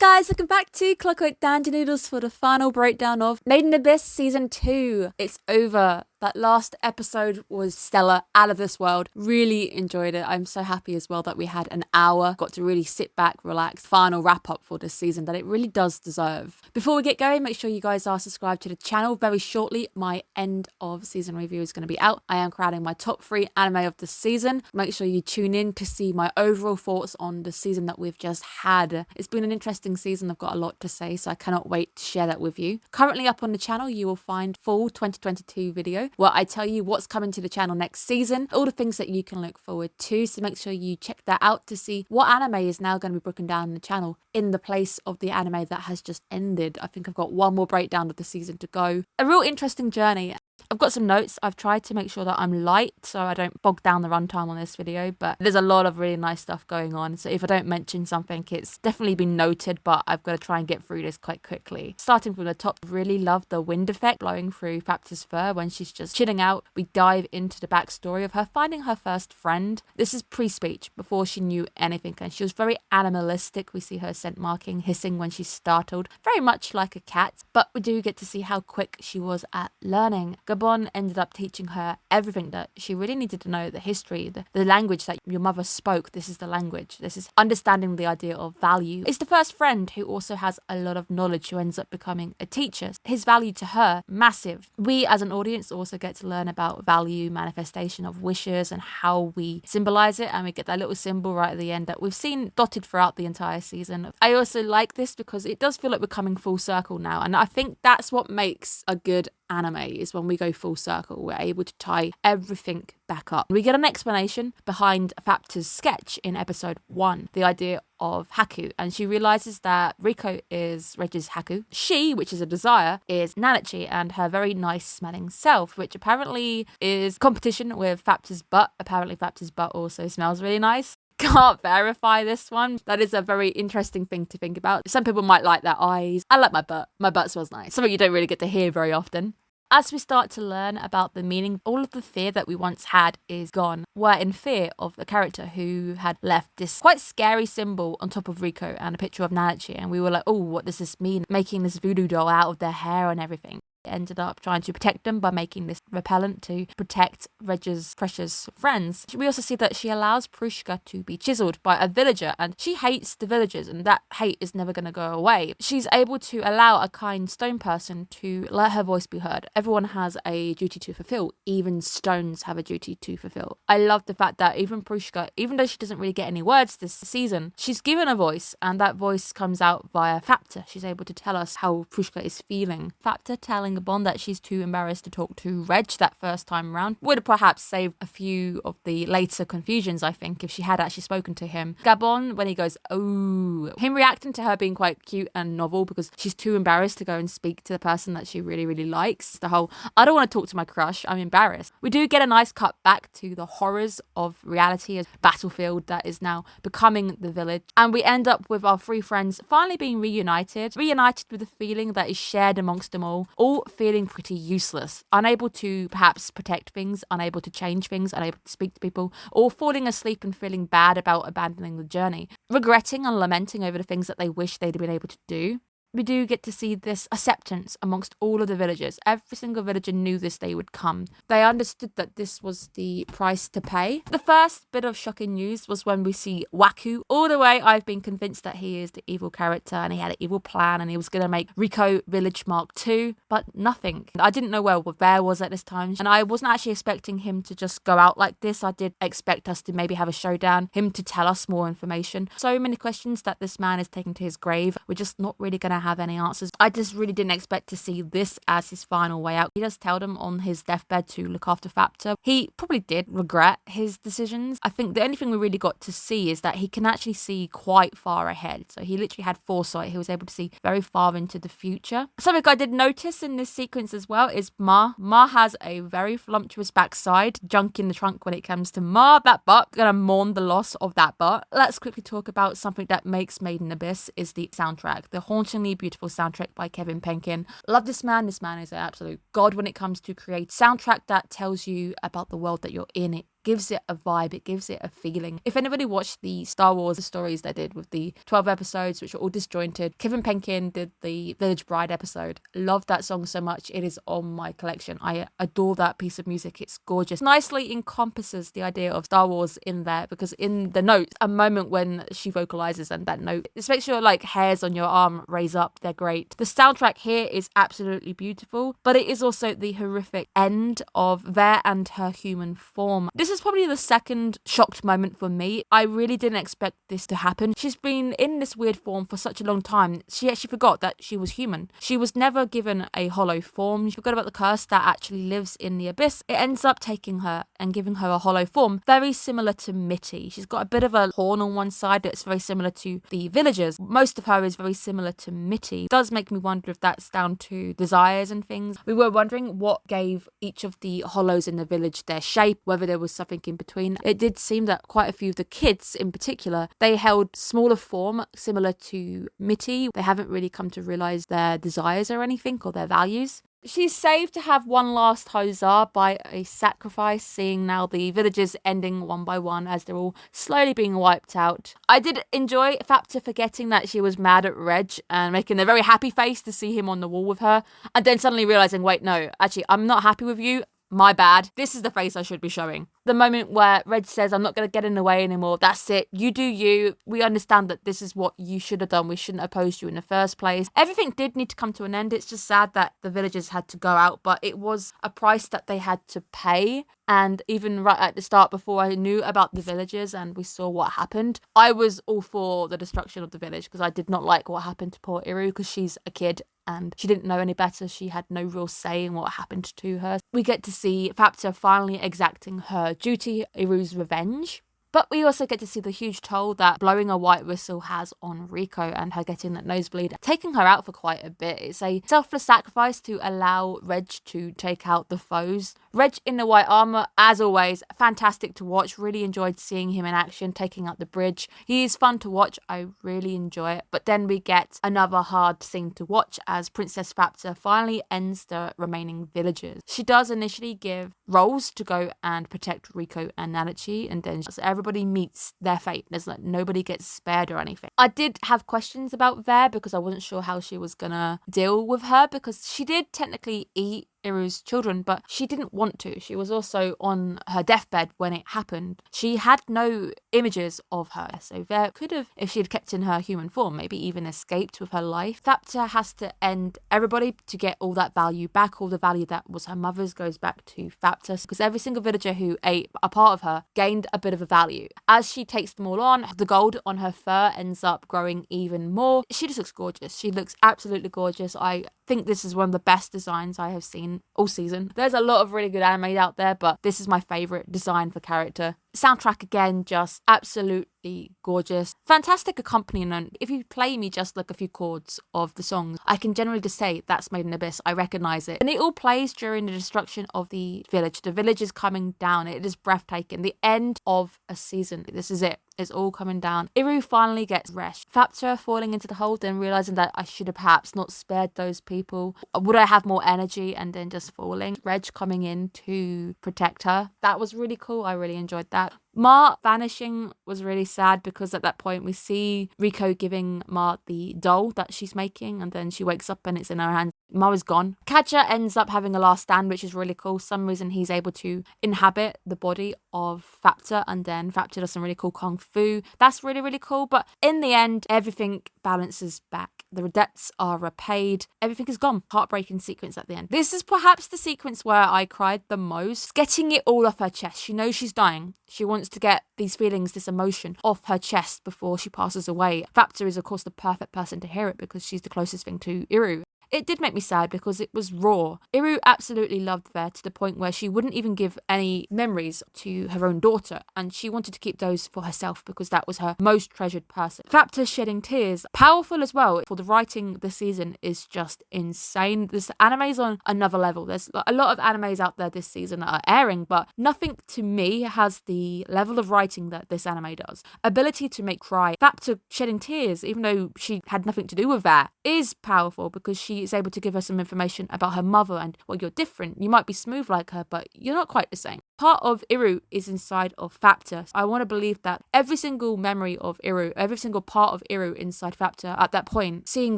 guys, welcome back to Clockwork Dandy Noodles for the final breakdown of Made in Abyss Season 2. It's over. That last episode was stellar, out of this world. Really enjoyed it. I'm so happy as well that we had an hour, got to really sit back, relax, final wrap up for this season that it really does deserve. Before we get going, make sure you guys are subscribed to the channel. Very shortly, my end of season review is going to be out. I am crowning my top 3 anime of the season. Make sure you tune in to see my overall thoughts on the season that we've just had. It's been an interesting season. I've got a lot to say, so I cannot wait to share that with you. Currently up on the channel, you will find full 2022 video where I tell you what's coming to the channel next season, all the things that you can look forward to, so make sure you check that out to see what anime is now going to be broken down on the channel in the place of the anime that has just ended. I think I've got one more breakdown of the season to go. A real interesting journey. I've got some notes. I've tried to make sure that I'm light so I don't bog down the runtime on this video, but there's a lot of really nice stuff going on. So if I don't mention something, it's definitely been noted, but I've got to try and get through this quite quickly. Starting from the top, really love the wind effect blowing through Fapta's fur when she's just chilling out. We dive into the backstory of her finding her first friend. This is pre-speech, before she knew anything, and she was very animalistic. We see her scent marking hissing when she's startled, very much like a cat, but we do get to see how quick she was at learning. Gabon ended up teaching her everything that she really needed to know, the history, the language that your mother spoke. This is the language. This is understanding the idea of value. It's the first friend who also has a lot of knowledge who ends up becoming a teacher. His value to her, massive. We as an audience also get to learn about value, manifestation of wishes and how we symbolize it, and we get that little symbol right at the end that we've seen dotted throughout the entire season. I also like this because it does feel like we're coming full circle now, and I think that's what makes a good anime, is when we go full circle. We're able to tie everything back up. We get an explanation behind Fapta's sketch in episode 1, the idea of Haku, and she realizes that Riko is Reg's Haku. She, which is a desire, is Nanachi and her very nice smelling self, which apparently is competition with Fapta's butt. Apparently Fapta's butt also smells really nice. Can't verify this one. That is a very interesting thing to think about. Some people might like their eyes. I like my butt. My butt smells nice. Something you don't really get to hear very often. As we start to learn about the meaning, all of the fear that we once had is gone. We're in fear of the character who had left this quite scary symbol on top of Riko and a picture of Nanachi, and we were like, oh, what does this mean? Making this voodoo doll out of their hair and everything. Ended up trying to protect them by making this repellent to protect Reg's precious friends. We also see that she allows Prushka to be chiseled by a villager, and she hates the villagers, and that hate is never going to go away. She's able to allow a kind stone person to let her voice be heard. Everyone has a duty to fulfill. Even stones have a duty to fulfill. I love the fact that even Prushka, even though she doesn't really get any words this season, she's given a voice, and that voice comes out via Fapta. She's able to tell us how Prushka is feeling. Fapta telling Gabon that she's too embarrassed to talk to Reg that first time round would perhaps save a few of the later confusions, I think, if she had actually spoken to him. Gabon, when he goes, oh, him reacting to her being quite cute and novel because she's too embarrassed to go and speak to the person that she really, really likes. The whole, I don't want to talk to my crush, I'm embarrassed. We do get a nice cut back to the horrors of reality as battlefield that is now becoming the village. And we end up with our 3 friends finally being reunited with a feeling that is shared amongst them all feeling pretty useless, unable to perhaps protect things, unable to change things, unable to speak to people, or falling asleep and feeling bad about abandoning the journey, regretting and lamenting over the things that they wish they'd been able to do. We do get to see this acceptance amongst all of the villagers. Every single villager knew this day would come. They understood that this was the price to pay. The first bit of shocking news was when we see Waku. All the way I've been convinced that he is the evil character and he had an evil plan and he was going to make Riko Village Mark II, but nothing. I didn't know where Bear was at this time, and I wasn't actually expecting him to just go out like this. I did expect us to maybe have a showdown, him to tell us more information. So many questions that this man is taking to his grave. We're just not really going to have any answers. I just really didn't expect to see this as his final way out. He does tell them on his deathbed to look after Fapta. He probably did regret his decisions. I think the only thing we really got to see is that he can actually see quite far ahead. So he literally had foresight. He was able to see very far into the future. Something I did notice in this sequence as well is Ma. Ma has a very voluptuous backside. Junk in the trunk when it comes to Ma. That butt. Gonna mourn the loss of that butt. Let's quickly talk about something that makes Made in Abyss is the soundtrack. The hauntingly beautiful soundtrack by Kevin Penkin. Love this man. This man is an absolute god when it comes to create soundtrack that tells you about the world that you're in. It gives it a vibe, it gives it a feeling. If anybody watched the Star Wars stories they did with the 12 episodes, which are all disjointed, Kevin Penkin did the Village Bride episode. Love that song so much. It is on my collection. I adore that piece of music. It's gorgeous. Nicely encompasses the idea of Star Wars in there, because in the notes, a moment when she vocalizes and that note, it makes your like hairs on your arm raise up. They're great. The soundtrack here is absolutely beautiful, but it is also the horrific end of Ver and her human form. This is probably the second shocked moment for me. I really didn't expect this to happen. She's been in this weird form for such a long time. She actually forgot that she was human. She was never given a hollow form. She forgot about the curse that actually lives in the abyss. It ends up taking her and giving her a hollow form, very similar to Mitty. She's got a bit of a horn on one side that's very similar to the villagers. Most of her is very similar to Mitty. It does make me wonder if that's down to desires and things. We were wondering what gave each of the hollows in the village their shape, whether there was something in between. It did seem that quite a few of the kids in particular, they held smaller form similar to Mitty. They haven't really come to realise their desires or anything, or their values. She's saved to have one last huzzah by a sacrifice, seeing now the villagers ending one by one as they're all slowly being wiped out. I did enjoy Fapta forgetting that she was mad at Reg and making a very happy face to see him on the wall with her, and then suddenly realising, wait, no, actually, I'm not happy with you. My bad. This is the face I should be showing. The moment where Reg says, I'm not going to get in the way anymore. That's it. You do you. We understand that this is what you should have done. We shouldn't have opposed you in the first place. Everything did need to come to an end. It's just sad that the villagers had to go out, but it was a price that they had to pay. And even right at the start, before I knew about the villagers and we saw what happened, I was all for the destruction of the village, because I did not like what happened to poor Iru, because she's a kid and she didn't know any better. She had no real say in what happened to her. We get to see Fapta finally exacting her duty, Iru's revenge. But we also get to see the huge toll that blowing a white whistle has on Rico and her getting that nosebleed, taking her out for quite a bit. It's a selfless sacrifice to allow Reg to take out the foes. Reg in the white armour, as always, fantastic to watch. Really enjoyed seeing him in action, taking out the bridge. He is fun to watch. I really enjoy it. But then we get another hard scene to watch as Princess Fapta finally ends the remaining villagers. She does initially give roles to go and protect Rico and Nanachi, and then everybody meets their fate. There's like nobody gets spared or anything. I did have questions about Ver because I wasn't sure how she was gonna deal with her, because she did technically eat Iru's children, but she didn't want to. She was also on her deathbed when it happened. She had no images of her, so Ver could have, if she had kept in her human form, maybe even escaped with her life. Fapta has to end everybody to get all that value back. All the value that was her mother's goes back to Fapta, because every single villager who ate a part of her gained a bit of a value. As she takes them all on, the gold on her fur ends up growing even more. She just looks gorgeous. She looks absolutely gorgeous. I think this is one of the best designs I have seen all season. There's a lot of really good anime out there, but this is my favourite design for character. Soundtrack again, just absolutely gorgeous. Fantastic accompaniment. If you play me just like a few chords of the songs, I can generally just say that's Made in Abyss. I recognise it. And it all plays during the destruction of the village. The village is coming down. It is breathtaking. The end of a season. This is it. It's all coming down. Iru finally gets rest. Fapta falling into the hole, then realising that I should have perhaps not spared those people. Would I have more energy? And then just falling. Reg coming in to protect her. That was really cool. I really enjoyed that. Ma vanishing was really sad, because at that point we see Rico giving Ma the doll that she's making, and then she wakes up and it's in her hands. Ma is gone. Kaja ends up having a last stand, which is really cool. Some reason he's able to inhabit the body of Fapta, and then Fapta does some really cool kung fu. That's really, really cool. But in the end, everything balances back. The debts are repaid. Everything is gone. Heartbreaking sequence at the end. This is perhaps the sequence where I cried the most. Getting it all off her chest. She knows she's dying. She wants to get these feelings, this emotion off her chest before she passes away. Fapta is, of course, the perfect person to hear it, because she's the closest thing to Iru. It did make me sad because it was raw. Iru absolutely loved Ver to the point where she wouldn't even give any memories to her own daughter, and she wanted to keep those for herself because that was her most treasured person. Fapta shedding tears, powerful as well. For the writing this season is just insane. This anime's on another level. There's a lot of animes out there this season that are airing, but nothing to me has the level of writing that this anime does. Ability to make cry. Fapta shedding tears, even though she had nothing to do with that, is powerful because she is able to give her some information about her mother and, well, you're different. You might be smooth like her, but you're not quite the same. Part of Iru is inside of Fapta. I want to believe that every single memory of Iru, every single part of Iru inside Fapta at that point, seeing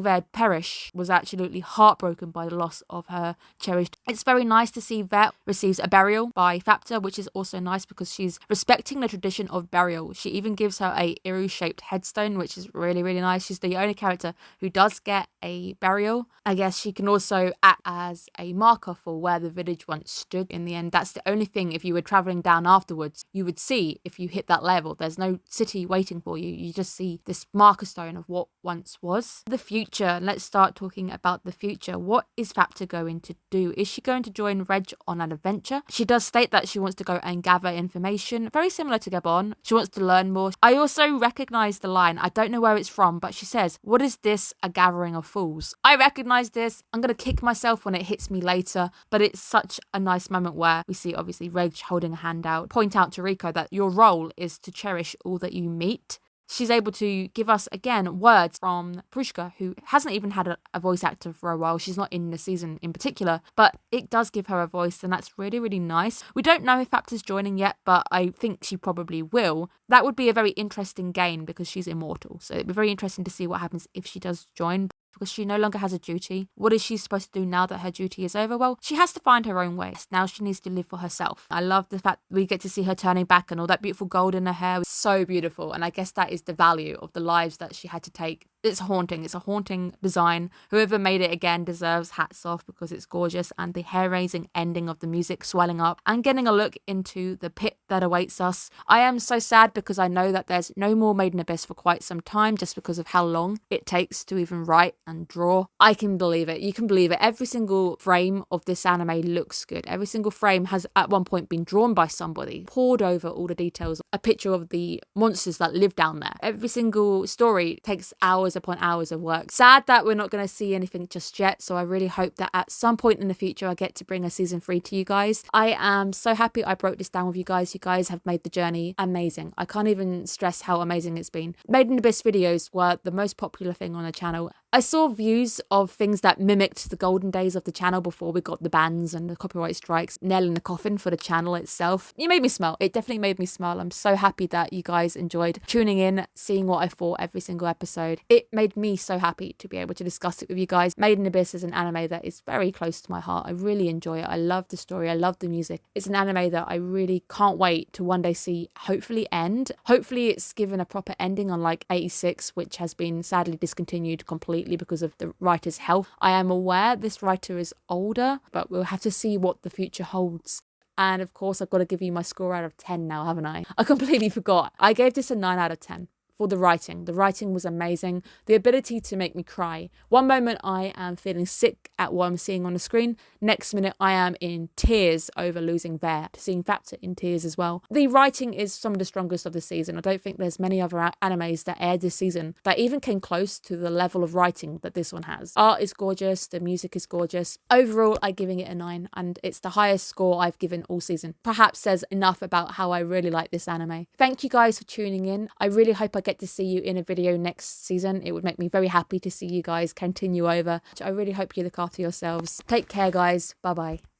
Ved perish, was absolutely heartbroken by the loss of her cherished. It's very nice to see Vet receives a burial by Fapta, which is also nice because she's respecting the tradition of burial. She even gives her a Iru-shaped headstone, which is really, really nice. She's the only character who does get a burial. I guess she can also act as a marker for where the village once stood. In the end, that's the only thing, if you were traveling down afterwards, you would see if you hit that level. There's no city waiting for you. You just see this marker stone of what once was. The future. Let's start talking about the future. What is Fapta going to do? Is she going to join Reg on an adventure? She does state that she wants to go and gather information, very similar to Gabon. She wants to learn more. I also recognise the line. I don't know where it's from, but she says, "What is this, a gathering of fools?" I recognise this. I'm going to kick myself when it hits me later, but it's such a nice moment where we see obviously Reg holding a hand out, point out to Rico that your role is to cherish all that you meet. She's able to give us, again, words from Prushka, who hasn't even had a voice actor for a while. She's not in the season in particular, but it does give her a voice, and that's really, really nice. We don't know if Fapta's joining yet, but I think she probably will. That would be a very interesting gain because she's immortal, so it'd be very interesting to see what happens if she does join, because she no longer has a duty. What is she supposed to do now that her duty is over? Well, she has to find her own way. Now she needs to live for herself. I love the fact we get to see her turning back and all that beautiful gold in her hair. It's so beautiful, and I guess that is the value of the lives that she had to take. It's haunting. It's a haunting design. Whoever made it, again, deserves hats off because it's gorgeous, and the hair-raising ending of the music swelling up and getting a look into the pit that awaits us. I am so sad because I know that there's no more Made in Abyss for quite some time just because of how long it takes to even write and draw. I can believe it. You can believe it. Every single frame of this anime looks good. Every single frame has at one point been drawn by somebody, poured over all the details, a picture of the monsters that live down there. Every single story takes hours upon hours of work. Sad that we're not going to see anything just yet, so I really hope that at some point in the future I get to bring a season 3 to you guys. I am so happy I broke this down with you guys. You guys have made the journey amazing. I can't even stress how amazing it's been. Made in Abyss videos were the most popular thing on the channel. I saw views of things that mimicked the golden days of the channel before we got the bans and the copyright strikes, nail in the coffin for the channel itself. It made me smile. It definitely made me smile. I'm so happy that you guys enjoyed tuning in, seeing what I thought every single episode. It made me so happy to be able to discuss it with you guys. Made in Abyss is an anime that is very close to my heart. I really enjoy it. I love the story. I love the music. It's an anime that I really can't wait to one day see hopefully end. Hopefully it's given a proper ending, unlike 86, which has been sadly discontinued completely because of the writer's health. I am aware this writer is older, but we'll have to see what the future holds. And of course, I've got to give you my score out of 10 now, haven't I? I completely forgot. I gave this a 9 out of 10. For the writing. The writing was amazing. The ability to make me cry. One moment I am feeling sick at what I'm seeing on the screen. Next minute I am in tears over losing Ver. Seeing Fapta in tears as well. The writing is some of the strongest of the season. I don't think there's many other animes that aired this season that even came close to the level of writing that this one has. Art is gorgeous. The music is gorgeous. Overall, I'm giving it a 9, and it's the highest score I've given all season. Perhaps says enough about how I really like this anime. Thank you guys for tuning in. I really hope I get to see you in a video next season. It would make me very happy to see you guys continue over. I really hope you look after yourselves. Take care, guys. Bye bye.